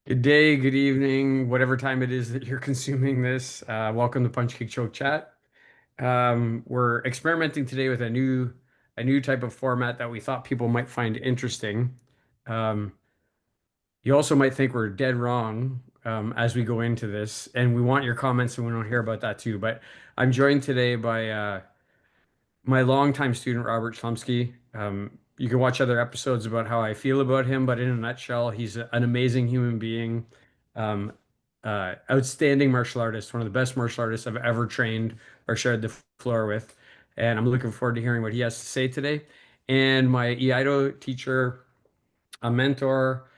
Good day, good evening, whatever time it is that you're consuming this. Welcome to Punch Kick Choke Chat. We're experimenting today with a new type of format that we thought people might find interesting. Um, you also might think we're dead wrong as we go into this, and we want your comments and we want to hear about that too. But I'm joined today by my longtime student, Robert Chlumsky. You can watch other episodes about how I feel about him, but in a nutshell, he's an amazing human being, um, outstanding martial artist, one of the best martial artists I've ever trained or shared the floor with. And I'm looking forward to hearing what he has to say today. And my Iaido teacher, a mentor,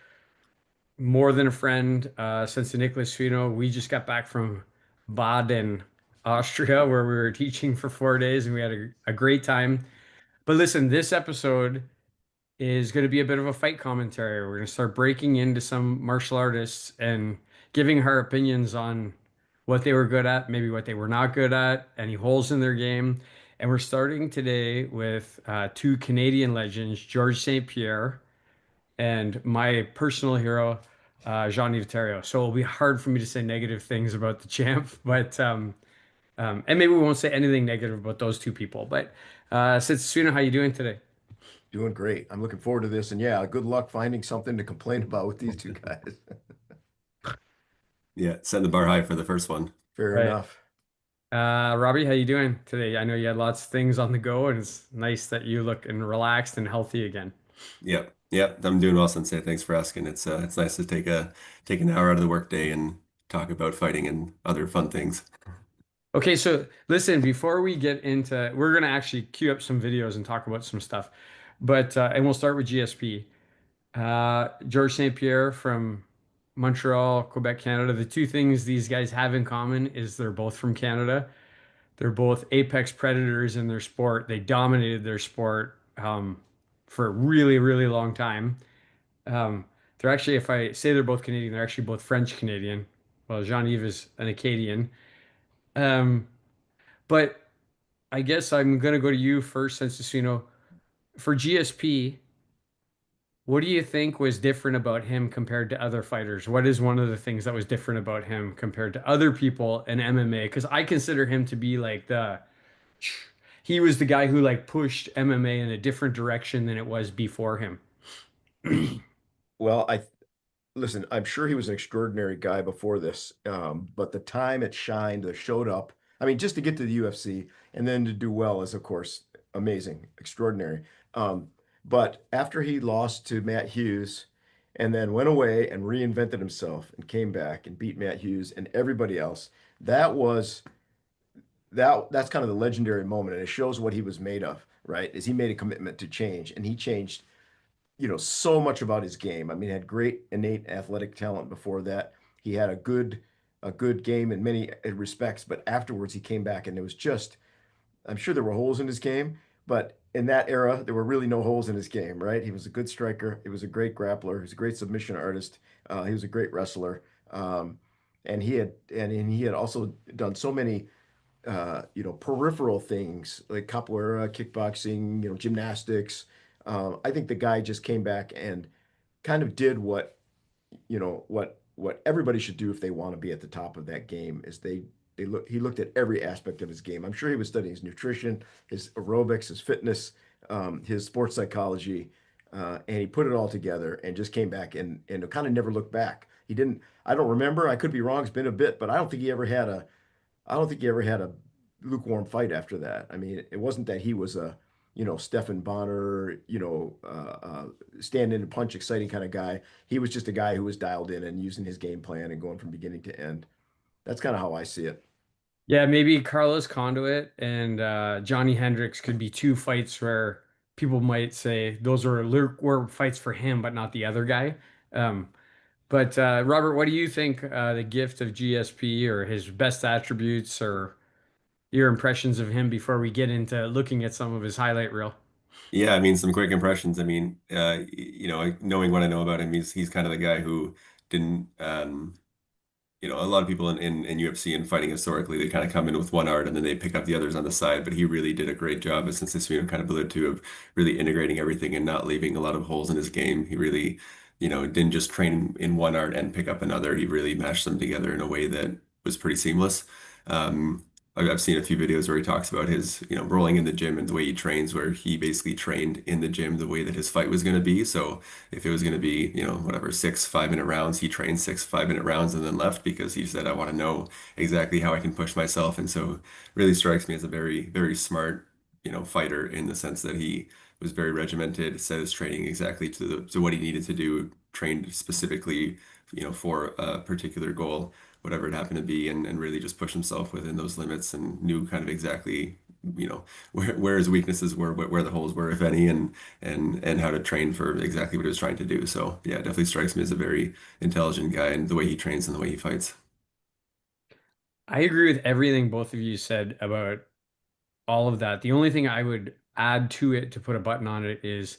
more than a friend, since the Nicholas Fino. We just got back from Baden, Austria, where we were teaching for 4 days, and we had a great time. But listen, this episode is going to be a bit of a fight commentary. We're going to start breaking into some martial artists and giving our opinions on what they were good at, maybe what they were not good at, any holes in their game. And we're starting today with two Canadian legends, George St-Pierre and my personal hero, Jean-Yves Thériault. So it'll be hard for me to say negative things about the champ, but and maybe we won't say anything negative about those two people. But Setsuna, how you doing today? Doing great. I'm looking forward to this. And yeah, good luck finding something to complain about with these two guys. Yeah, setting the bar high for the first one. Fair Right. enough. Robbie, how you doing today? I know you had lots of things on the go, and it's nice that you look and relaxed and healthy again. Yep, yep, I'm doing well, Sensei. Thanks for asking. It's nice to take an hour out of the workday and talk about fighting and other fun things. Okay, so listen, before we get into, we're gonna actually queue up some videos and talk about some stuff, but and we'll start with GSP. George St. Pierre from Montreal, Quebec, Canada. The two things these guys have in common is they're both from Canada. They're both apex predators in their sport. They dominated their sport for a really, really long time. Um, they're actually, if I say they're both Canadian, they're actually both French Canadian. Well, Jean-Yves is an Acadian. Um, but I guess I'm gonna go to you first, since you know, for GSP, what do you think was different about him compared to other fighters? What is one of the things that was different about him compared to other people in MMA? Because I consider him to be like he was the guy who like pushed MMA in a different direction than it was before him. Well, listen, I'm sure he was an extraordinary guy before this, but the time it shined, that showed up. I mean, just to get to the UFC and then to do well is, of course, amazing, extraordinary. Um, but after he lost to Matt Hughes and then went away and reinvented himself and came back and beat Matt Hughes and everybody else, that was that's kind of the legendary moment, and it shows what he was made of, right? Is he made a commitment to change, and he changed, so much about his game. I mean, he had great innate athletic talent before that. He had a good game in many respects, but afterwards he came back and it was just, I'm sure there were holes in his game, but in that era there were really no holes in his game, right? He was a good striker, he was a great grappler, he was a great submission artist, he was a great wrestler, and he had also done so many peripheral things like capoeira, kickboxing, gymnastics. I think the guy just came back and kind of did what everybody should do if they want to be at the top of that game is he looked at every aspect of his game. I'm sure he was studying his nutrition, his aerobics, his fitness, his sports psychology, and he put it all together and just came back and kind of never looked back. He didn't. I don't remember. I could be wrong. It's been a bit, but I don't think he ever had a lukewarm fight after that. I mean, it wasn't that he was a, Stephan Bonner, stand in and punch exciting kind of guy. He was just a guy who was dialed in and using his game plan and going from beginning to end. That's kind of how I see it. Yeah, maybe Carlos Conduit and Johnny Hendricks could be two fights where people might say those were fights for him, but not the other guy. Um, but Robert, what do you think the gift of GSP or his best attributes or your impressions of him before we get into looking at some of his highlight reel? Yeah, I mean, some quick impressions. I mean, knowing what I know about him, he's kind of the guy who didn't, a lot of people in UFC and fighting historically, they kind of come in with one art and then they pick up the others on the side. But he really did a great job, as since this kind of alluded to, of really integrating everything and not leaving a lot of holes in his game. He really didn't just train in one art and pick up another. He really mashed them together in a way that was pretty seamless. Um, I've seen a few videos where he talks about his, rolling in the gym and the way he trains, where he basically trained in the gym the way that his fight was going to be. So if it was going to be, whatever, 6 5-minute rounds, he trained 6 5-minute rounds and then left because he said, I want to know exactly how I can push myself. And so really strikes me as a very, very smart, fighter in the sense that he was very regimented, set his training exactly to what he needed to do, trained specifically, for a particular goal, whatever it happened to be, and really just push himself within those limits and knew kind of exactly, where his weaknesses were, where the holes were, if any, and how to train for exactly what he was trying to do. So yeah, it definitely strikes me as a very intelligent guy and the way he trains and the way he fights. I agree with everything both of you said about all of that. The only thing I would add to it to put a button on it is,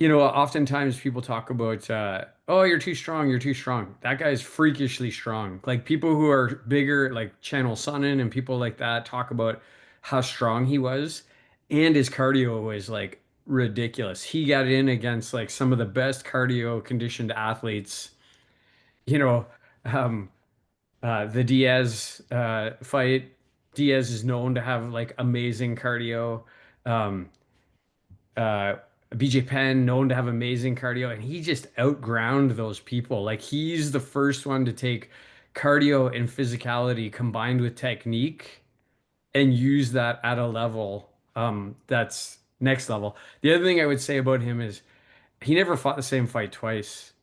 oftentimes people talk about, oh, you're too strong, you're too strong. That guy's freakishly strong. Like people who are bigger, like Channel Sonnen and people like that, talk about how strong he was, and his cardio was like ridiculous. He got in against like some of the best cardio conditioned athletes. You know, um, the Diaz fight. Diaz is known to have like amazing cardio. Um, uh, BJ Penn, known to have amazing cardio, and he just outground those people. Like he's the first one to take cardio and physicality combined with technique and use that at a level that's next level. The other thing I would say about him is he never fought the same fight twice.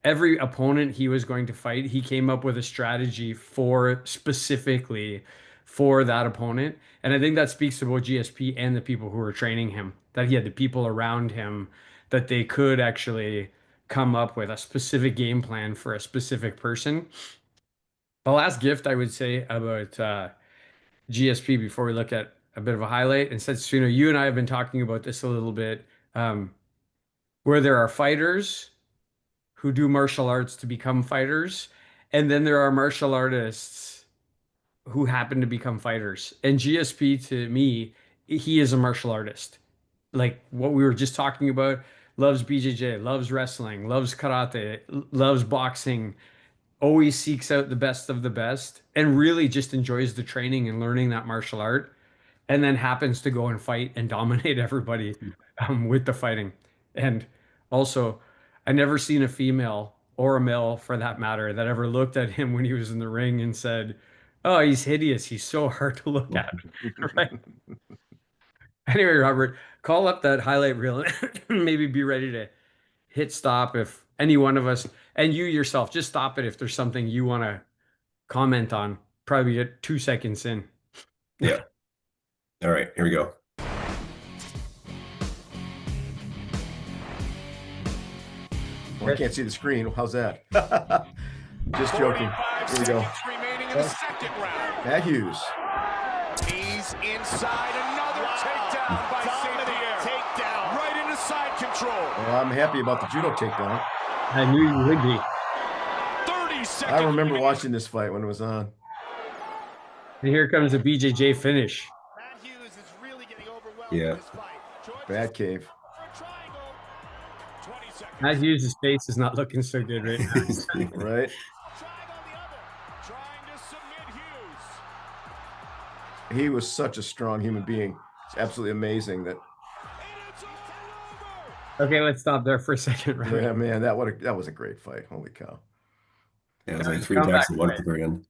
Every opponent he was going to fight, he came up with a strategy for specifically for that opponent. And I think that speaks to both GSP and the people who were training him, that he had the people around him that they could actually come up with a specific game plan for a specific person. The last gift I would say about GSP before we look at a bit of a highlight, and since you and I have been talking about this a little bit, where there are fighters who do martial arts to become fighters, and then there are martial artists who happen to become fighters. And GSP to me, he is a martial artist. Like what we were just talking about, loves BJJ, loves wrestling, loves karate, loves boxing, always seeks out the best of the best, and really just enjoys the training and learning that martial art, and then happens to go and fight and dominate everybody with the fighting. And also, I never seen a female or a male for that matter that ever looked at him when he was in the ring and said, "Oh, he's hideous. He's so hard to look at." Right? Anyway, Robert, call up that highlight reel and maybe be ready to hit stop if any one of us, and you yourself, just stop it if there's something you want to comment on. Probably get 2 seconds in. Yeah. All right, here we go. Well, I can't see the screen. How's that? Just joking. Here we go. Remaining in the second round. Matt Hughes. He's inside, another takedown by St-Pierre. Takedown. Right into side control. Well, I'm happy about the judo takedown. I knew you would be. 30 seconds. I remember watching this fight when it was on. And here comes the BJJ finish. Matt Hughes is really getting overwhelmed Yeah. in this fight. Bad cave. Matt Hughes' face is not looking so good right now. Right? Trying to submit Hughes. He was such a strong human being. It's absolutely amazing that. Okay, let's stop there for a second, right? Yeah, man, that was a great fight. Holy cow! Yeah, it was like 3 attacks in one at the very end.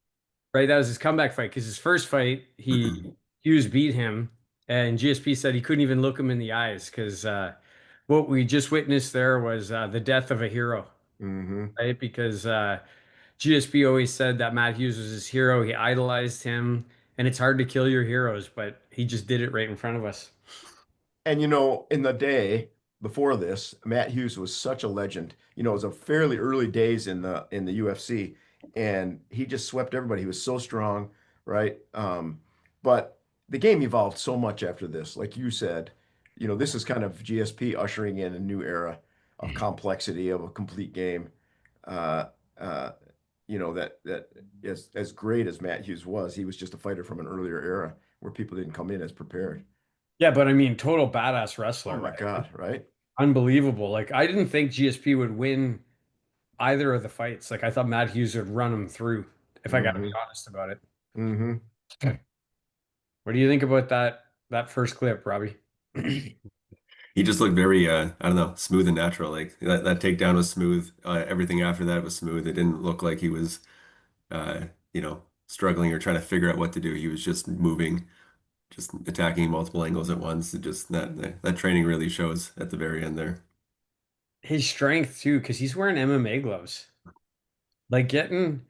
Right, that was his comeback fight because his first fight, Hughes beat him, and GSP said he couldn't even look him in the eyes because what we just witnessed there was the death of a hero, right? Because GSP always said that Matt Hughes was his hero. He idolized him, and it's hard to kill your heroes, but he just did it right in front of us. And in the day before this, Matt Hughes was such a legend. It was a fairly early days in the UFC, and he just swept everybody. He was so strong, right? But the game evolved so much after this. Like you said, this is kind of GSP ushering in a new era of complexity of a complete game. That as great as Matt Hughes was, he was just a fighter from an earlier era where people didn't come in as prepared. Yeah, but I mean, total badass wrestler. Oh my right? God, right? unbelievable. Like I didn't think GSP would win either of the fights. Like I thought Matt Hughes would run him through, if I got to be Hmm. honest about it. Hmm. What do you think about that first clip, Robbie? He just looked very, I don't know, smooth and natural. Like that takedown was smooth. Everything after that was smooth. It didn't look like he was, struggling or trying to figure out what to do. He was just moving, just attacking multiple angles at once. It just that training really shows at the very end there. His strength too, because he's wearing MMA gloves. Like getting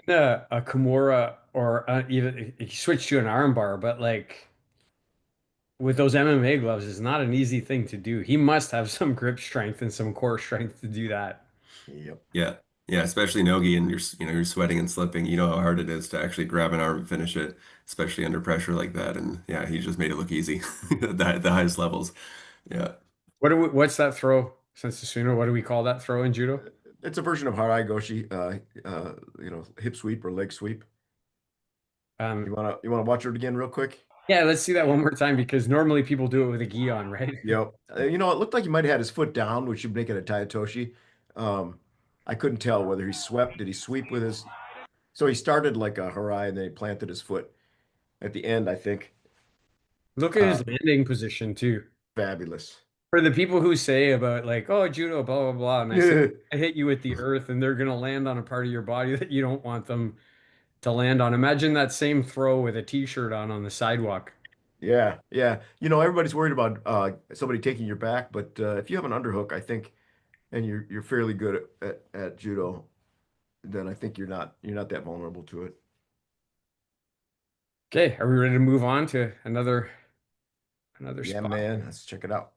a Kimura or even he switched to an armbar, but like with those MMA gloves, it's not an easy thing to do. He must have some grip strength and some core strength to do that. Yep. Yeah. Yeah, especially Nogi and you're sweating and slipping. You know how hard it is to actually grab an arm and finish it, especially under pressure like that. And yeah, he just made it look easy at the highest levels. Yeah. What's that throw? Since the sooner, what do we call that throw in judo? It's a version of Harai Goshi, hip sweep or leg sweep. Um, You wanna watch it again real quick? yeah, let's see that one more time because normally people do it with a gi on, right? Yep. It looked like he might have had his foot down, which would make it a Tayatoshi. Um, I couldn't tell whether he swept. Did he sweep with his? So he started like a Harai and then he planted his foot at the end, I think. Look at Uh, his landing position too. Fabulous. For the people who say about like, oh, judo, blah, blah, blah, and I say, I hit you with the earth and they're gonna land on a part of your body that you don't want them to land on. Imagine that same throw with a t-shirt on the sidewalk. Yeah, yeah. Everybody's worried about somebody taking your back, but if you have an underhook, I think, and you're fairly good at judo, then I think you're not that vulnerable to it. Okay, are we ready to move on to another Yeah, spot? man. Let's check it out.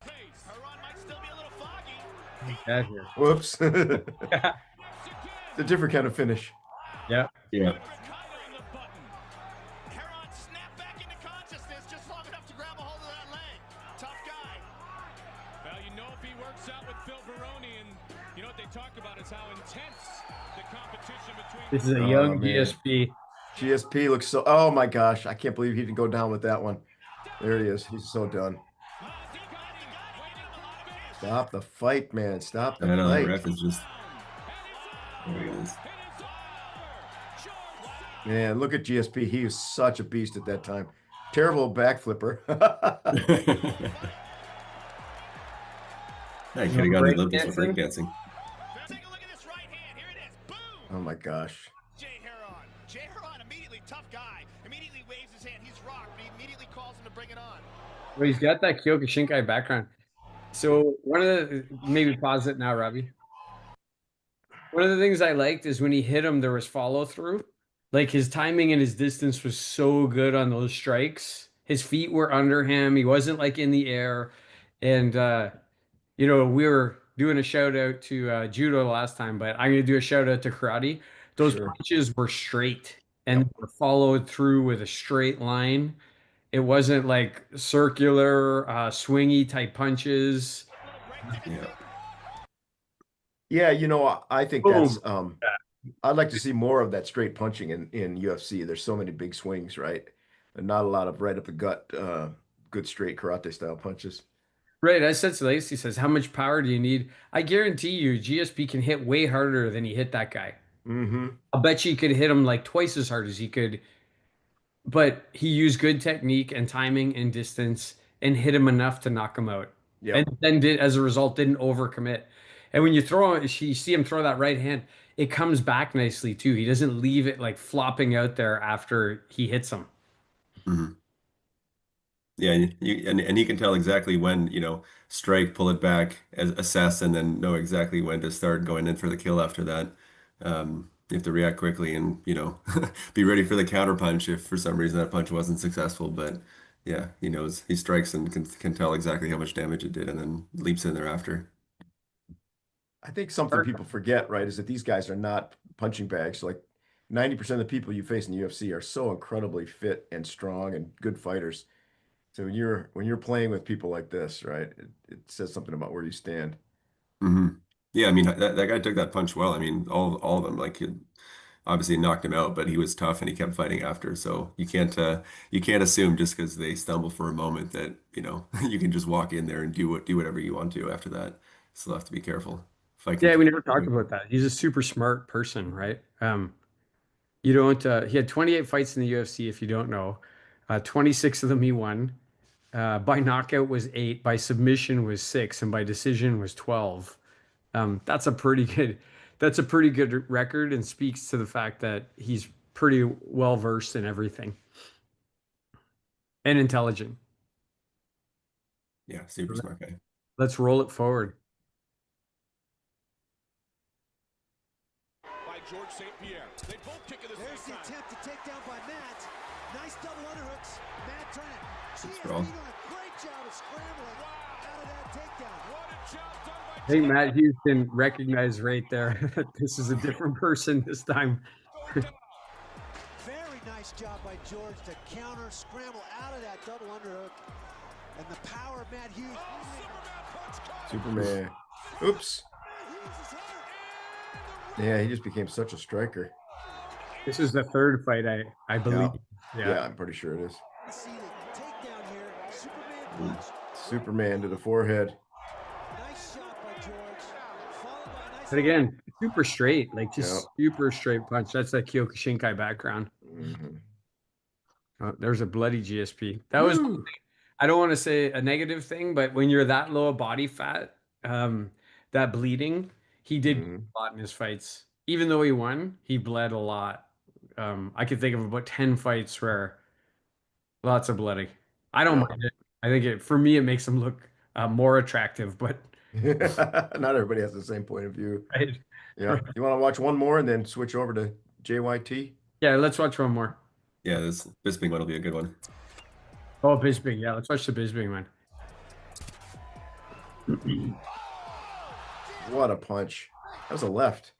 Her run might still be a little foggy. Yeah, here. Whoops. It's a different kind of finish. Yeah. Yeah. Recovering the button. Heron snapped back into consciousness just long enough to grab a hold of that leg. Tough guy. Well, if he works out with Phil Baroni, and what they talk about is how intense the competition between This is a Oh young man. GSP. GSP looks so, oh my gosh, I can't believe he didn't go down with that one. There he is. He's so done. Stop the fight, man. Stop I the don't know, that fight. ref is just there he is. Man, look at GSP. He was such a beast at that time. Terrible back flipper. Yeah, he could have gone to the Olympics for Breakdancing? breakdancing. Take a look at this right hand. Here it is. Boom. Oh my gosh. Jay Heron. Jay Heron immediately, tough guy. Immediately waves his hand. He's rocked, but he immediately calls him to bring it on. Well, he's got that Kyokushinkai background. So one of the maybe pause it now, Robbie. One of the things I liked is when he hit him, there was follow through. Like his timing and his distance was so good on those strikes. His feet were under him. He wasn't like in the air. And we were doing a shout out to judo last time, but I'm gonna do a shout out to karate. Those Sure. punches were straight and Yep. were followed through with a straight line. It wasn't like circular, swingy type punches. Yeah. Yeah, I think Boom. I'd like to see more of that straight punching in UFC. There's so many big swings, right? And not a lot of right up the gut, good straight karate style punches. Right. I said to Lacey, says, how much power do you need? I guarantee you, GSP can hit way harder than he hit that guy. Mm-hmm. I'll bet you he could hit him like twice as hard as he could, but he used good technique and timing and distance and hit him enough to knock him out. And Yep. then as a result, didn't overcommit. And when you you see him throw that right hand, it comes back nicely too. He doesn't leave it like flopping out there after he hits him. Mhm. Yeah, and he can tell exactly when, strike, pull it back, assess, and then know exactly when to start going in for the kill after that. You have to react quickly and, be ready for the counter punch if for some reason that punch wasn't successful. But yeah, he knows he strikes and can tell exactly how much damage it did and then leaps in thereafter. I think something people forget, right, is that these guys are not punching bags. Like 90% of the people you face in the UFC are so incredibly fit and strong and good fighters. So when you're playing with people like this, right, it says something about where you stand. Hmm. Yeah, I mean that guy took that punch well. I mean, all of them, like obviously knocked him out, but he was tough and he kept fighting after. So you can't assume just because they stumble for a moment that, you can just walk in there and do whatever you want to after that. So you'll have to be careful. Fight can Yeah, we take never talked about that. He's a super smart person, right? You don't. He had 28 fights in the UFC. If you don't know, 26 of them he won. By knockout was 8, by submission was 6, and by decision was 12. That's a pretty good. That's a pretty good record, and speaks to the fact that he's pretty well versed in everything and intelligent. Yeah, super smart guy. Let's roll it forward. By George St-Pierre. They both kick at the There's same the time. attempt to take down by Matt. Nice double underhooks. Matt turning. GSP sprawl. doing a great job of scrambling out of that takedown. What a job done by I think Matt Hughes can recognize right there that this is a different person this time. Very nice job by George to counter, scramble out of that double underhook. And the power of Matt Hughes. Superman. Oops. Yeah, he just became such a striker. This is the third fight, I believe. Yeah, I'm pretty sure it is. Ceiling. Takedown here. Superman punch. Superman to the forehead. Nice shot by George. Followed by a nice But again, super straight, like just Yeah. super straight punch. That's that Kyokushinkai background. Mhm. Oh, there's a bloody GSP. That was, Woo! I don't want to say a negative thing, but when you're that low of body fat, that bleeding, he did Mhm. a lot in his fights. Even though he won, he bled a lot. I could think of about 10 fights where lots of bloody. I don't Yeah. mind it. I think for me, it makes him look more attractive, but Not everybody has the same point of view. right. Yeah. You want to watch one more and then switch over to JYT? Yeah, let's watch one more. Yeah, this Bisping one will be a good one. Oh, Bisping. Yeah, let's watch the Bisping one. What a punch. That was a left.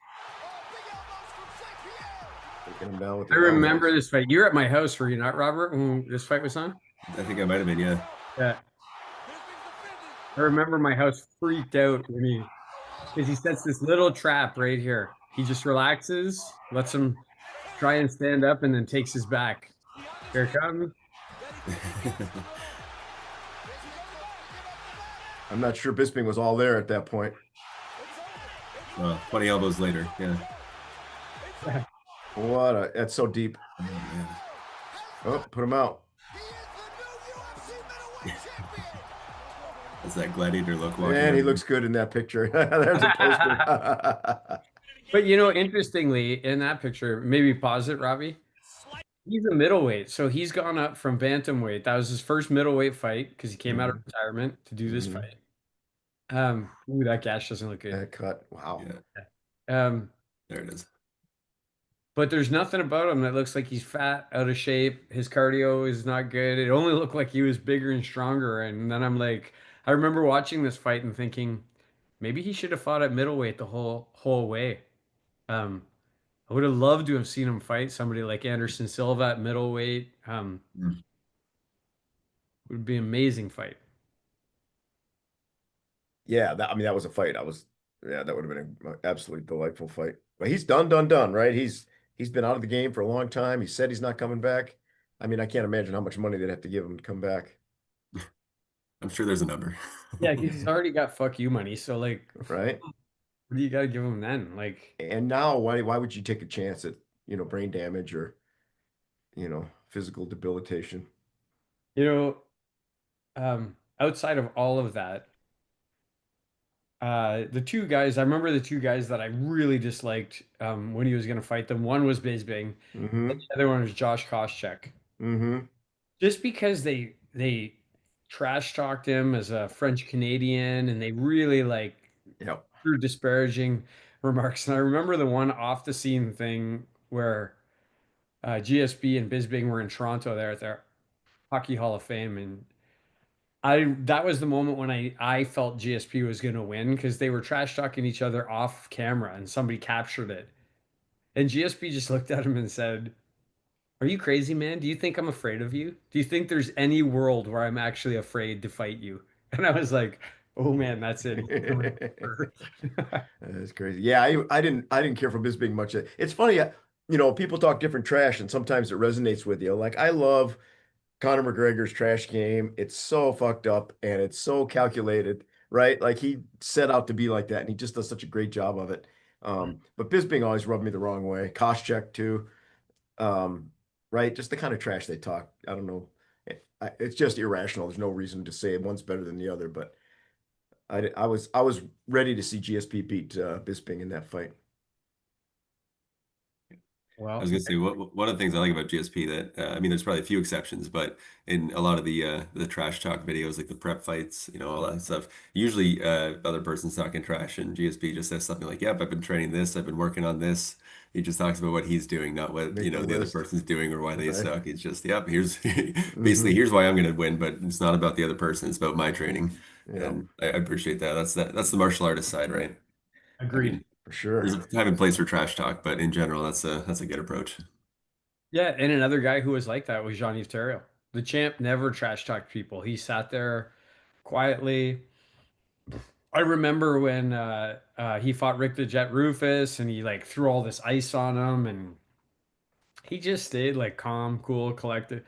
Taking him down with I the remember elbows. this fight. You're at my house, were you not, Robert, when this fight was on? I think I might have been, yeah. Yeah. I remember my house freaked out because he sets this little trap right here. He just relaxes, lets him try and stand up, and then takes his back. Here it comes. I'm not sure Bisping was all there at that point. 20 elbows later, yeah. That's so deep. Oh, man. Oh, put him out. That's that gladiator look walking Man, he around. looks good in that picture. There's a poster. But interestingly, in that picture, maybe pause it, Robbie. He's a middleweight, so he's gone up from bantamweight. That was his first middleweight fight because he came out of retirement to do this fight. Ooh, that gash doesn't look good. That cut. Wow. Yeah. There it is. But there's nothing about him that looks like he's fat, out of shape. His cardio is not good. It only looked like he was bigger and stronger. And then I'm like, I remember watching this fight and thinking, maybe he should have fought at middleweight the whole way. I would have loved to have seen him fight somebody like Anderson Silva at middleweight. Would be an amazing fight. Yeah, that was a fight. That would have been an absolutely delightful fight. But he's done, right? He's been out of the game for a long time. He said he's not coming back. I mean, I can't imagine how much money they'd have to give him to come back. I'm sure there's a number. Yeah, because he's already got fuck you money. So like, Right? what do you got to give him then? Like, And now why would you take a chance at, brain damage or, physical debilitation? Outside of all of that, the two guys, I remember the two guys that I really disliked when he was going to fight them. One was Bisping, Mm-hmm. and the other one was Josh Koscheck. Mm-hmm. Just because they trash talked him as a French Canadian, and they really Yep. threw disparaging remarks. And I remember the one off the scene thing where GSP and Bisping were in Toronto there at their Hockey Hall of Fame, and that was the moment when I felt GSP was going to win because they were trash talking each other off camera and somebody captured it. And GSP just looked at him and said, "Are you crazy, man? Do you think I'm afraid of you? Do you think there's any world where I'm actually afraid to fight you?" And I was like, "Oh man, that's it." That's crazy. Yeah, I didn't care for Bisping much. It's funny. people talk different trash and sometimes it resonates with you. Like I love Conor McGregor's trash game. It's so fucked up and it's so calculated, right? Like he set out to be like that and he just does such a great job of it. But Bisping always rubbed me the wrong way. Koscheck too. Um, right? Just the kind of trash they talk. I don't know. It's just irrational. There's no reason to say one's better than the other, but I was ready to see GSP beat Bisping in that fight. I Well, was gonna say one of the things I like about GSP that I mean, there's probably a few exceptions, but in a lot of the trash talk videos, like the prep fights, all that stuff, usually other person's talking trash, and GSP just says something like, "Yep, I've been training this, I've been working on this." He just talks about what he's doing, not what Make the the other list, person's doing or why they right? suck. It's just, "Yep, here's basically Hmm. here's why I'm gonna win," but it's not about the other person; it's about my training, Yeah, and I appreciate that. That's the martial artist side, right? I agreed. mean, for there's sure. a time and place for trash talk, but in general, that's a good approach. Yeah, and another guy who was like that was Jean-Yves Thériault. The champ never trash talked people. He sat there quietly. I remember when he fought Rick the Jet Rufus, and he like threw all this ice on him, and he just stayed like calm, cool, collected,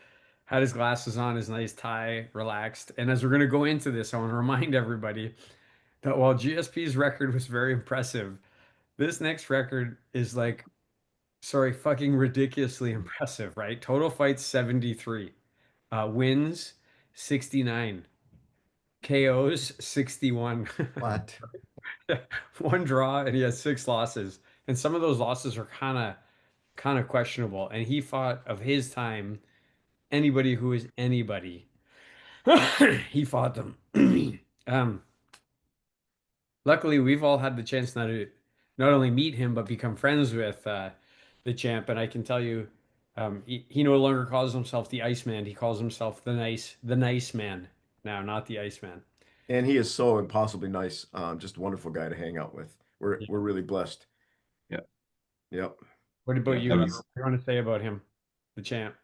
had his glasses on, his nice tie, relaxed. And as we're gonna go into this, I want to remind everybody that while GSP's record was very impressive, this next record is like, sorry, fucking ridiculously impressive, right? Total fights 73, wins 69, KOs 61. What? One draw, and he has six losses, and some of those losses are kind of questionable. And he fought of his time anybody who is anybody. He fought them. um, Luckily, we've all had the chance now to not only meet him but become friends with the champ. And I can tell you, he no longer calls himself the Iceman. He calls himself the nice man now, not the Iceman. And he is so impossibly nice. Just a wonderful guy to hang out with. We're Yeah. we're really blessed. Yeah. Yep. What about Yeah, you, that Robert? was What do you want to say about him, the champ?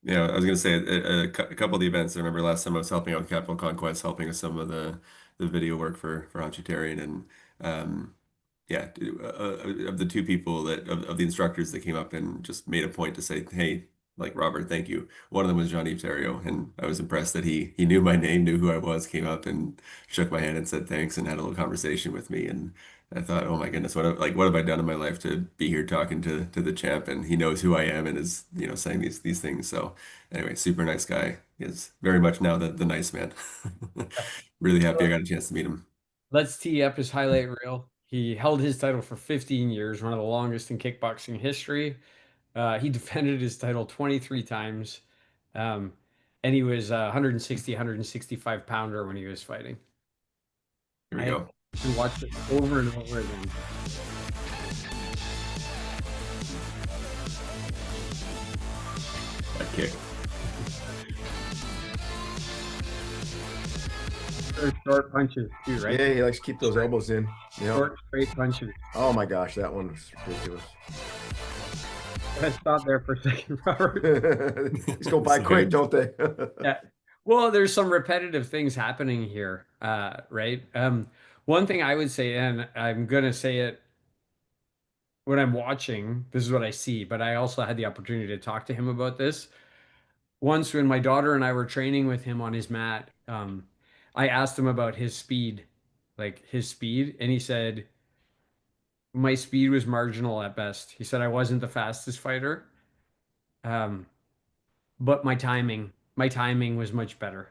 yeah. I was gonna say a couple of the events. I remember last time I was helping out with Capital Conquest, helping with some of the video work for Hunchitarian, and um, yeah, of the two people of the instructors that came up and just made a point to say, "Hey, like Robert, thank you." One of them was Jean-Yves Thériault, and I was impressed that he knew my name, knew who I was, came up and shook my hand and said thanks and had a little conversation with me. And I thought, oh my goodness, what have I done in my life to be here talking to the champ? And he knows who I am and is saying these things. So anyway, super nice guy. He is very much now the nice man. Really happy I got a chance to meet him. Let's tee up his highlight reel. He held his title for 15 years, one of the longest in kickboxing history. He defended his title 23 times. Um, and he was 160, 165 pounder when he was fighting. Here we I go. watched it over and over again. That kick. They're short punches too, right? Yeah, he likes to keep those elbows in. Yep. Short, straight punches. Oh my gosh, that one was ridiculous. Let's stop there for a second, Robert. These go by quick, don't they? Yeah. Well, there's some repetitive things happening here, right? One thing I would say, and I'm gonna say it when I'm watching, this is what I see, but I also had the opportunity to talk to him about this. Once when my daughter and I were training with him on his mat, I asked him about his speed, like his speed, and he said, my speed was marginal at best. He said I wasn't the fastest fighter, um, but my timing was much better.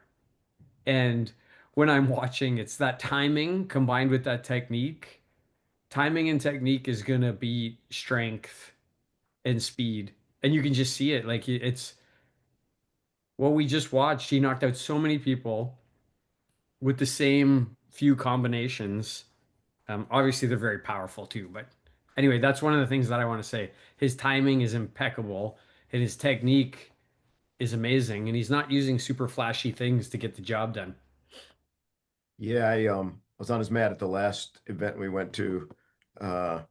And when I'm watching, it's that timing combined with that technique. Timing and technique is gonna beat strength and speed. And you can just see it. Like it's what we just watched. He knocked out so many people with the same few combinations. Obviously, they're very powerful too. But anyway, that's one of the things that I want to say. His timing is impeccable, and his technique is amazing. And he's not using super flashy things to get the job done. Yeah, I was on his mat at the last event we went to. Uh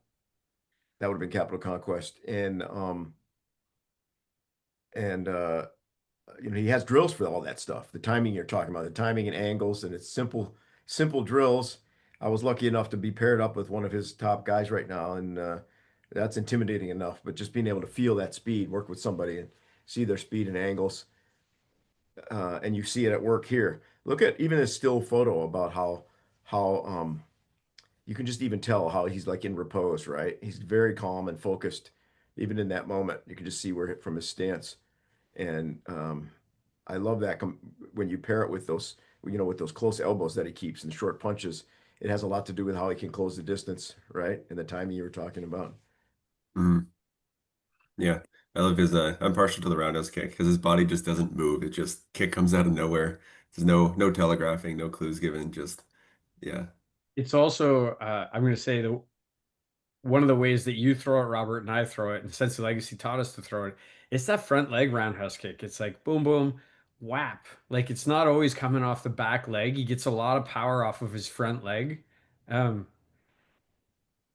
that would have been Capital Conquest. And he has drills for all that stuff. The timing you're talking about, the timing and angles, and it's simple drills. I was lucky enough to be paired up with one of his top guys right now, and that's intimidating enough. But just being able to feel that speed, work with somebody and see their speed and angles, and you see it at work here. Look at even a still photo about how you can just even tell how he's like in repose, right? He's very calm and focused, even in that moment. You can just see where from his stance, and I love that when you pair it with those, with those close elbows that he keeps and short punches. It has a lot to do with how he can close the distance, right? And the timing you were talking about. Mm. Yeah, I love his. I'm partial to the roundhouse kick because his body just doesn't move. It just kick comes out of nowhere. There's no telegraphing, no clues given. Just yeah. It's also, I'm going to say the one of the ways that you throw it, Robert, and I throw it, and Sense of Legacy taught us to throw it, it's that front leg roundhouse kick. It's like boom, boom, whap. Like it's not always coming off the back leg. He gets a lot of power off of his front leg. Um,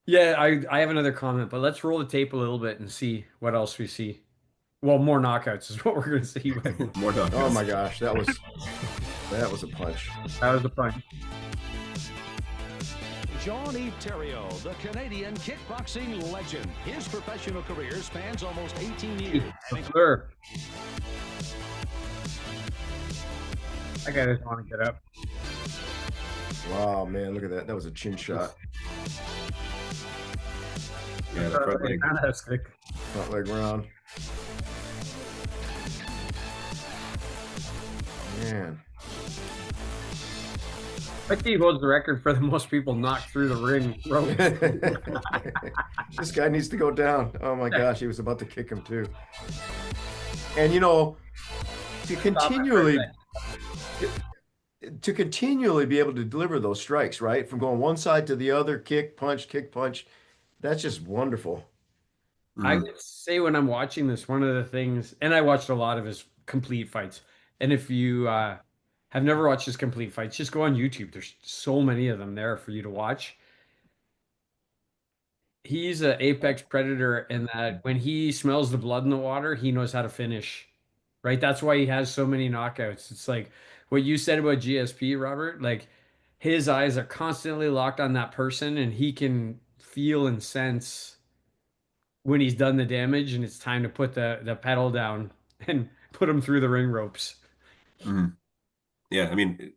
yeah, I have another comment, but let's roll the tape a little bit and see what else we see. Well, more knockouts is what we're going to see. But More Oh my knockouts. gosh, that was a punch. that was the fun. Jean-Yves Thériault, the Canadian kickboxing legend. His professional career spans almost 18 years. Sure. That guy doesn't want to get up. Wow, man, look at that. That was a chin shot. Yeah, the front leg. Roundhouse kick. Front leg round. Man. I think he holds the record for the most people knocked through the ring rope. This guy needs to go down. Oh my gosh, he was about to kick him too. And to continually to continually be able to deliver those strikes, right? From going one side to the other, kick, punch, that's just wonderful. I Mm. would say when I'm watching this, one of the things, and I watched a lot of his complete fights. And if you have never watched his complete fights, just go on YouTube. There's so many of them there for you to watch. He's an apex predator in that when he smells the blood in the water, he knows how to finish. Right? That's why he has so many knockouts. It's like what you said about GSP, Robert. Like his eyes are constantly locked on that person, and he can feel and sense when he's done the damage and it's time to put the pedal down and put him through the ring ropes. Mm. Yeah, I mean,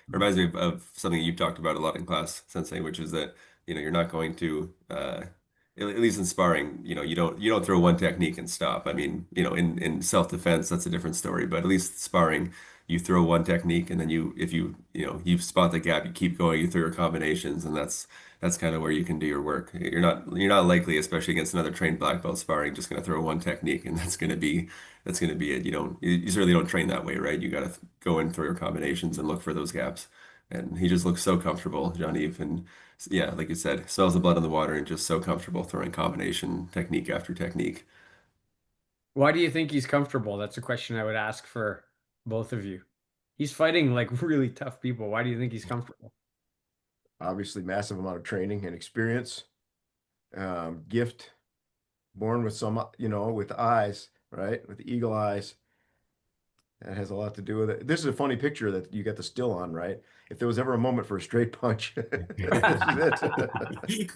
reminds me of something you've talked about a lot in class, Sensei, which is that, you're not going to, at least in sparring, you don't throw one technique and stop. I mean, in self-defense, that's a different story, but at least sparring, you throw one technique and then if you spot the gap, you keep going, you throw your combinations, and that's kind of where you can do your work. You're not likely, especially against another trained black belt sparring, just going to throw one technique and that's going to be it. You certainly don't train that way, right? You got to go in through your combinations and look for those gaps. And he just looks so comfortable, Jean-Yves. And yeah, like you said, smells the blood in the water and just so comfortable throwing combination technique after technique. Why do you think he's comfortable? That's a question I would ask for both of you. He's fighting like really tough people. Why do you think he's comfortable? Obviously, massive amount of training and experience. Gift, born with with eyes, right? With the eagle eyes. That has a lot to do with it. This is a funny picture that you got the still on, right? If there was ever a moment for a straight punch, this is it.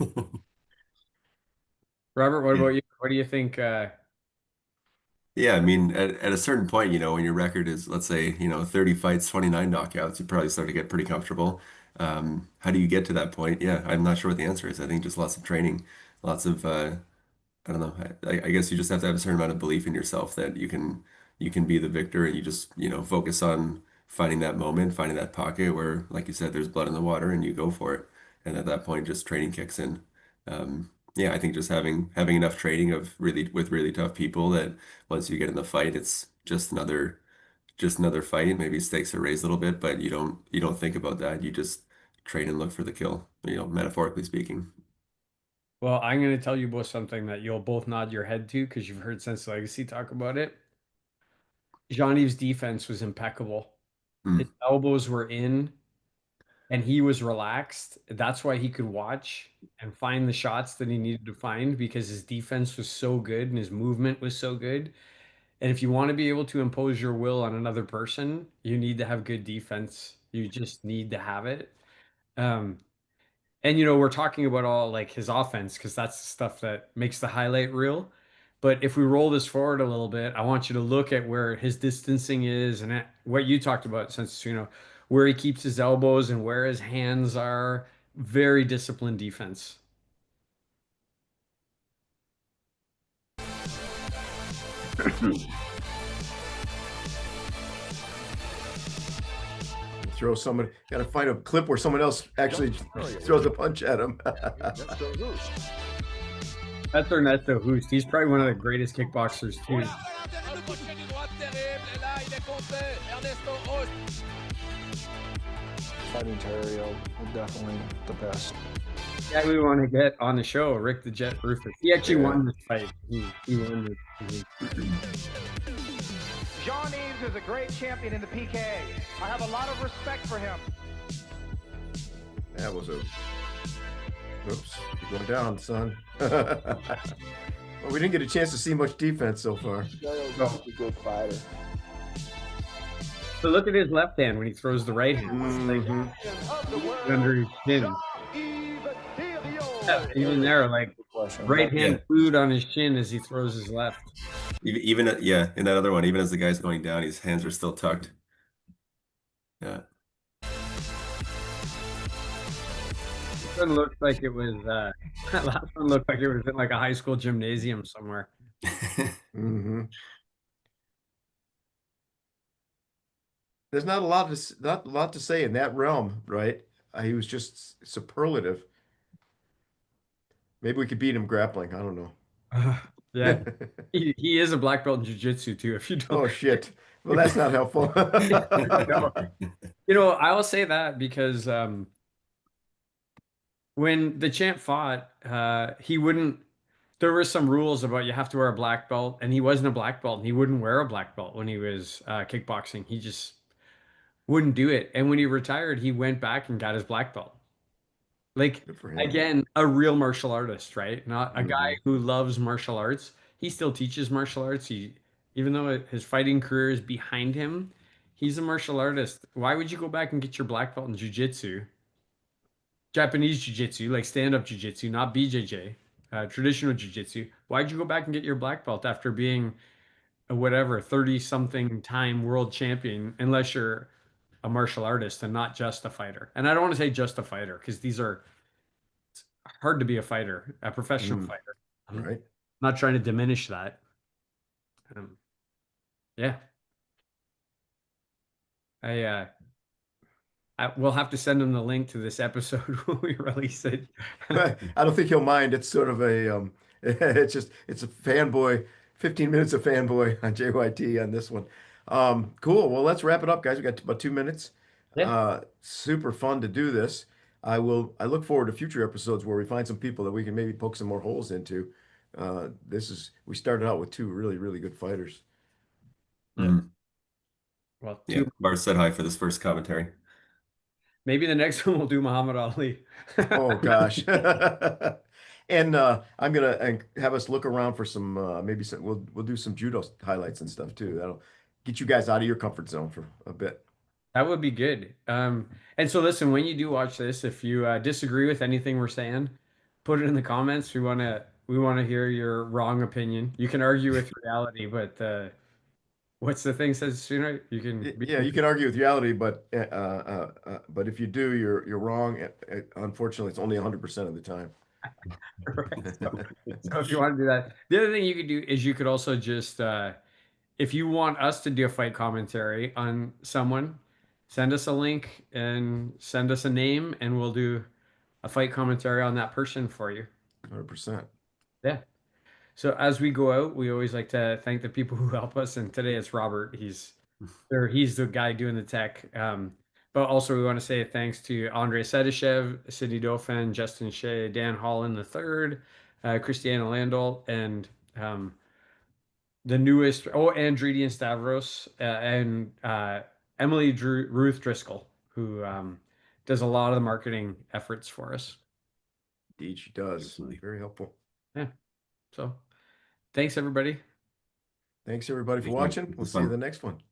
Robert, what about you? What do you think? Yeah, I mean, at a certain point, when your record is, let's say, 30 fights, 29 knockouts, you probably start to get pretty comfortable. How do you get to that point? Yeah, I'm not sure what the answer is. I think just lots of training, lots of I don't know. I guess you just have to have a certain amount of belief in yourself that you can be the victor, and you just, focus on finding that moment, finding that pocket where, like you said, there's blood in the water, and you go for it. And at that point, just training kicks in. Yeah, I think just having enough training with really tough people that once you get in the fight, it's just another fight. Maybe stakes are raised a little bit, but you don't think about that. You just train and look for the kill, metaphorically speaking. Well, I'm going to tell you both something that you'll both nod your head to because you've heard Sense Legacy talk about it. Jean-Yves' defense was impeccable. His Mm, elbows were in and he was relaxed. That's why he could watch and find the shots that he needed to find because his defense was so good and his movement was so good. And if you want to be able to impose your will on another person, you need to have good defense. You just need to have it. Um, And we're talking about all like his offense because that's the stuff that makes the highlight reel. But if we roll this forward a little bit, I want you to look at where his distancing is and what you talked about, since where he keeps his elbows and where his hands are. Very disciplined defense. Throw someone, got to find a clip where someone else actually throws a punch at him. That's Ernesto Hoost. He's probably one of the greatest kickboxers too. Fighting Thériault was definitely the best. Yeah, we want to get on the show, Rick the Jet Rufus. He actually won this fight. He won this. John Yves is a great champion in the PK. I have a lot of respect for him. That was a... Oops, you're going down, son. Well, we didn't get a chance to see much defense so far. Thériault is a good fighter. So look at his left hand when he throws the right hand. Under his chin. Yeah, even there, like right hand food on his chin as he throws his left. Even in that other one, even as the guy's going down, his hands are still tucked. Yeah. This one looked like it was that last one looked like it was in like a high school gymnasium somewhere. There's not a lot to say in that realm, right? He was just superlative. Maybe we could beat him grappling. I don't know. Yeah, he is a black belt in jiu-jitsu too. If you don't. Oh shit. Well, that's not helpful. I will say that because when the champ fought, he wouldn't. There were some rules about you have to wear a black belt, and he wasn't a black belt, and he wouldn't wear a black belt when he was kickboxing. He just wouldn't do it. And when he retired, he went back and got his black belt. Like, again, a real martial artist, right? Not a guy who loves martial arts. He still teaches martial arts. Even though his fighting career is behind him, he's a martial artist. Why would you go back and get your black belt in jiu-jitsu? Japanese jiu-jitsu, like stand-up jiu-jitsu, not BJJ, traditional jiu-jitsu. Why'd you go back and get your black belt after being a whatever 30-something time world champion, unless you're a martial artist and not just a fighter? And I don't want to say just a fighter because it's hard to be a fighter, a professional fighter. Right. I'm not trying to diminish that. Yeah. We'll have to send him the link to this episode when we release it. I don't think he'll mind. It's sort of a it's a fanboy, 15 minutes of fanboy on JYT on this one. Cool. Well, let's wrap it up, guys. We got about 2 minutes. Yeah. Super fun to do this. I look forward to future episodes where we find some people that we can maybe poke some more holes into. We started out with two really, really good fighters. Well, Bart said hi for this first commentary. Maybe the next one we'll do Muhammad Ali. Oh gosh. And I'm gonna have us look around for some we'll do some judo highlights and stuff too. That'll get you guys out of your comfort zone for a bit. That would be good. And so listen, when you do watch this, if you disagree with anything we're saying, put it in the comments. We wanna hear your wrong opinion. You can argue with reality, but what's the thing says sooner? You can you can argue with reality, but if you do, you're wrong. Unfortunately, it's only 100% of the time. Right. So if you want to do that, the other thing you could do is you could also just if you want us to do a fight commentary on someone, send us a link and send us a name, and we'll do a fight commentary on that person for you. 100%. Yeah. So as we go out, we always like to thank the people who help us. And today it's Robert. He's the guy doing the tech. But also we want to say thanks to Andrei Sedyshev, Sidney Dauphin, Justin Shea, Dan Holland III, Christiana Landau, and the newest, Andridian Stavros, and Emily Ruth Driscoll, who does a lot of the marketing efforts for us. Indeed, she does. Very helpful. Yeah. So thanks, everybody. Thanks, everybody, for watching. We'll see you in the next one.